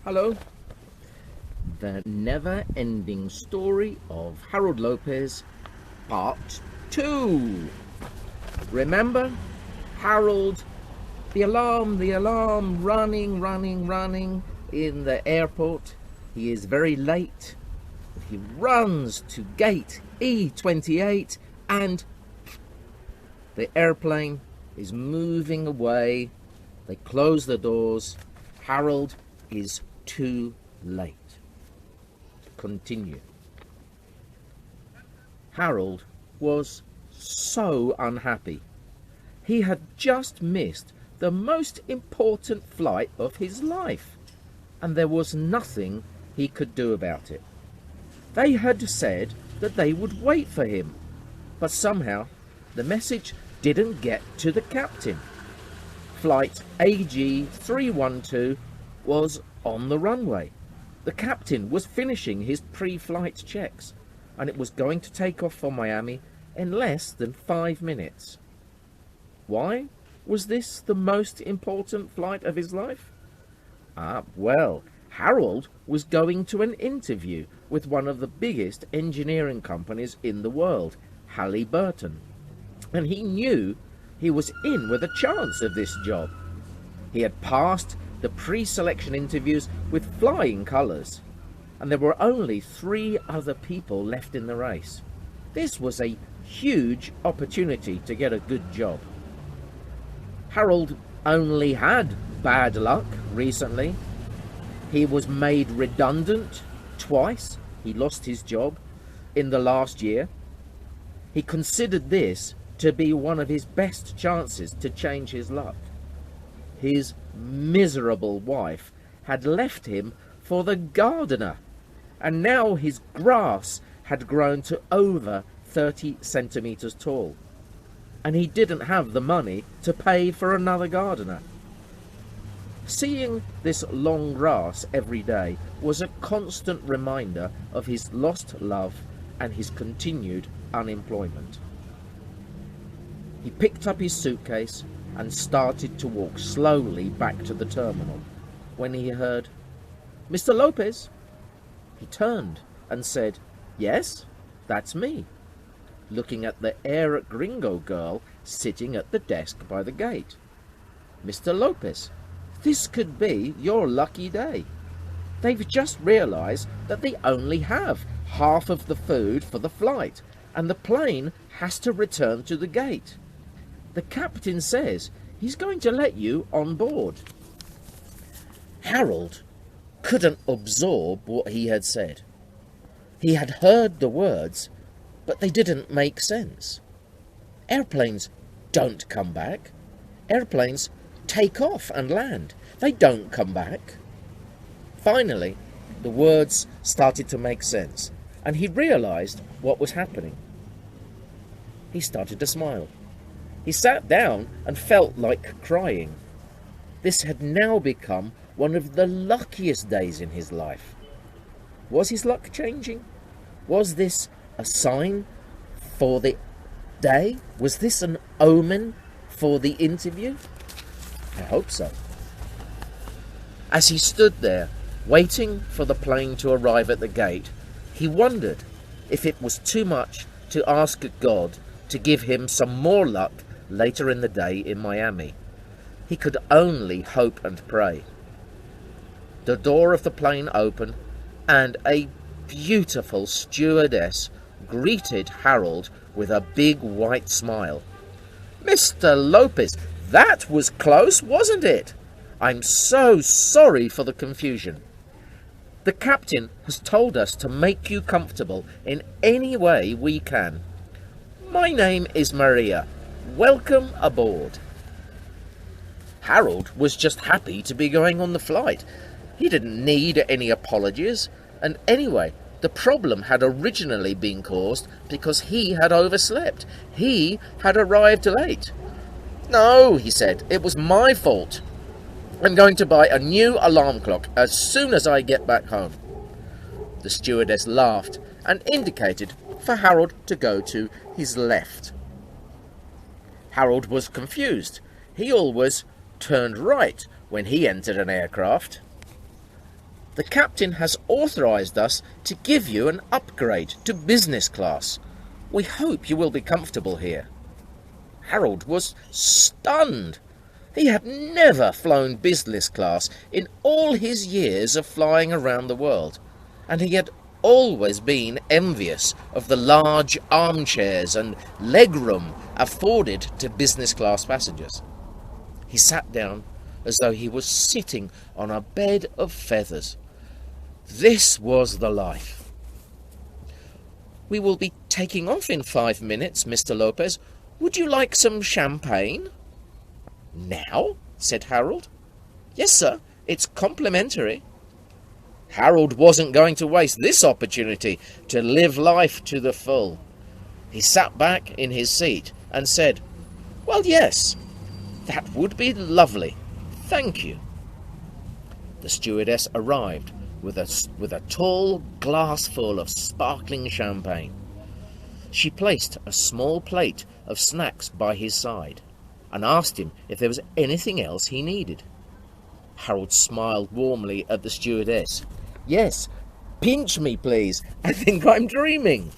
Hello. The never-ending story of Harold Lopez, Part 2. Remember? Harold, the alarm, running in the airport. He is very late. He runs to gate E28 and the airplane is moving away. They close the doors. Harold is too late. Continue. Harold was so unhappy. He had just missed the most important flight of his life, and there was nothing he could do about it. They had said that they would wait for him, but somehow the message didn't get to the captain. Flight AG 312 was on the runway. The captain was finishing his pre-flight checks, and it was going to take off for Miami in less than 5 minutes. Why was this the most important flight of his life? Well, Harold was going to an interview with one of the biggest engineering companies in the world, Halliburton, and he knew he was in with a chance of this job. He had passed the pre-selection interviews with flying colours, and there were only 3 other people left in the race. This was a huge opportunity to get a good job. Harold only had bad luck recently. He was made redundant twice. He lost his job in the last year. He considered this to be one of his best chances to change his luck. His miserable wife had left him for the gardener, and now his grass had grown to over 30 centimeters tall, and he didn't have the money to pay for another gardener. Seeing this long grass every day was a constant reminder of his lost love and his continued unemployment. He picked up his suitcase and started to walk slowly back to the terminal when he heard, "Mr. Lopez." He turned and said, "Yes, that's me," looking at the Air Gringo girl sitting at the desk by the gate. "Mr. Lopez, this could be your lucky day. They've just realized that they only have half of the food for the flight, and the plane has to return to the gate. The captain says he's going to let you on board." Harold couldn't absorb what he had said. He had heard the words, but they didn't make sense. Airplanes don't come back. Airplanes take off and land. They don't come back. Finally, the words started to make sense, and he realized what was happening. He started to smile. He sat down and felt like crying. This had now become one of the luckiest days in his life. Was his luck changing? Was this a sign for the day? Was this an omen for the interview? I hope so. As he stood there, waiting for the plane to arrive at the gate, he wondered if it was too much to ask God to give him some more luck later in the day in Miami. He could only hope and pray. The door of the plane opened, and a beautiful stewardess greeted Harold with a big white smile. "Mr. Lopez, that was close, wasn't it? I'm so sorry for the confusion. The captain has told us to make you comfortable in any way we can. My name is Maria. Welcome aboard." Harold was just happy to be going on the flight. He didn't need any apologies, and anyway, the problem had originally been caused because he had overslept. He had arrived late. "No," he said, "it was my fault. I'm going to buy a new alarm clock as soon as I get back home." The stewardess laughed and indicated for Harold to go to his left. Harold was confused. He always turned right when he entered an aircraft. The captain has authorised us to give you an upgrade to business class. We hope you will be comfortable here." Harold was stunned. He had never flown business class in all his years of flying around the world, and he had always been envious of the large armchairs and legroom afforded to business class passengers. He sat down as though he was sitting on a bed of feathers. This was the life. "We will be taking off in 5 minutes, Mr. Lopez. Would you like some champagne?" "Now?" said Harold. "Yes, sir. It's complimentary." Harold wasn't going to waste this opportunity to live life to the full. He sat back in his seat and said, "Well, yes, that would be lovely. Thank you." The stewardess arrived with a tall glass full of sparkling champagne. She placed a small plate of snacks by his side and asked him if there was anything else he needed. Harold smiled warmly at the stewardess. "Yes, pinch me, please. I think I'm dreaming."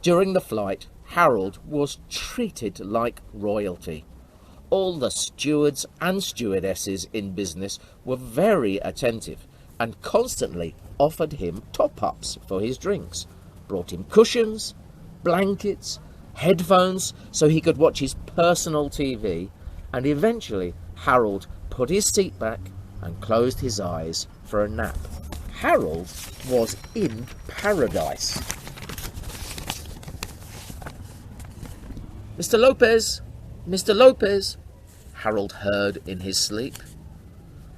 During the flight, Harold was treated like royalty. All the stewards and stewardesses in business were very attentive and constantly offered him top-ups for his drinks, brought him cushions, blankets, headphones so he could watch his personal TV, and eventually Harold put his seat back and closed his eyes for a nap. Harold was in paradise. "Mr. Lopez, Mr. Lopez," Harold heard in his sleep.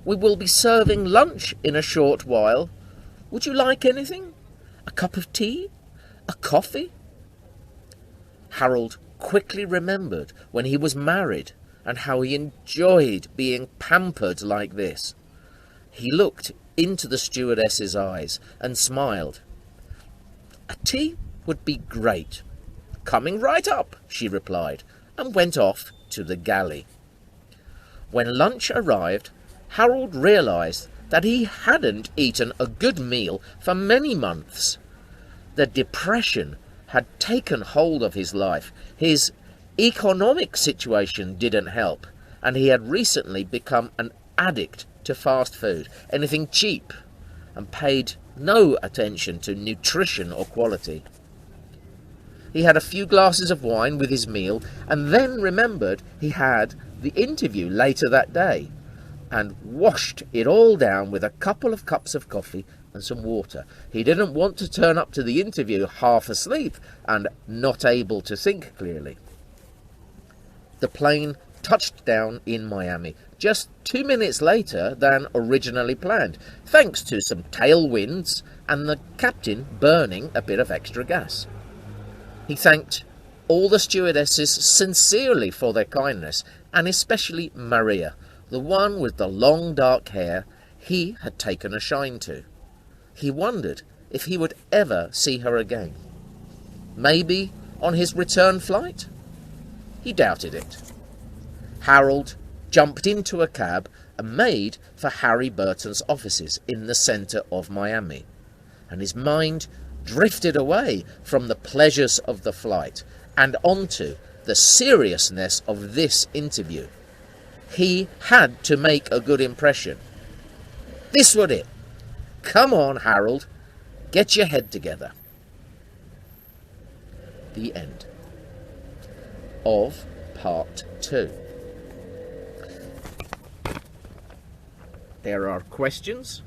"We will be serving lunch in a short while. Would you like anything? A cup of tea? A coffee?" Harold quickly remembered when he was married and how he enjoyed being pampered like this. He looked into the stewardess's eyes and smiled. "A tea would be great." "Coming right up," she replied, and went off to the galley. When lunch arrived, Harold realised that he hadn't eaten a good meal for many months. The depression had taken hold of his life. His economic situation didn't help, and he had recently become an addict to fast food, anything cheap, and paid no attention to nutrition or quality. He had a few glasses of wine with his meal and then remembered he had the interview later that day and washed it all down with a couple of cups of coffee and some water. He didn't want to turn up to the interview half asleep and not able to think clearly. The plane touched down in Miami just 2 minutes later than originally planned, thanks to some tailwinds and the captain burning a bit of extra gas. He thanked all the stewardesses sincerely for their kindness, and especially Maria, the one with the long dark hair he had taken a shine to. He wondered if he would ever see her again. Maybe on his return flight? He doubted it. Harold jumped into a cab and made for Harry Burton's offices in the centre of Miami, and his mind drifted away from the pleasures of the flight and onto the seriousness of this interview. He had to make a good impression. This was it. Come on, Harold. Get your head together. The end of part 2. There are questions.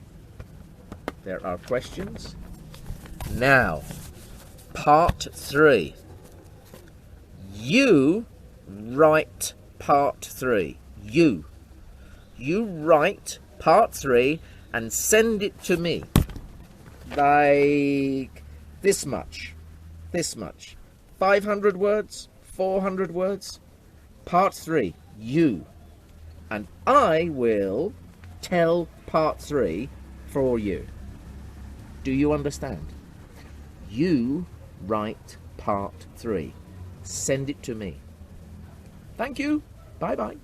Now, part 3. You write part 3. You write part 3 and send it to me. Like this much. 500 words, 400 words. Part 3, you. And I will tell part 3 for you. Do you understand? You write part 3. Send it to me. Thank you. Bye-bye.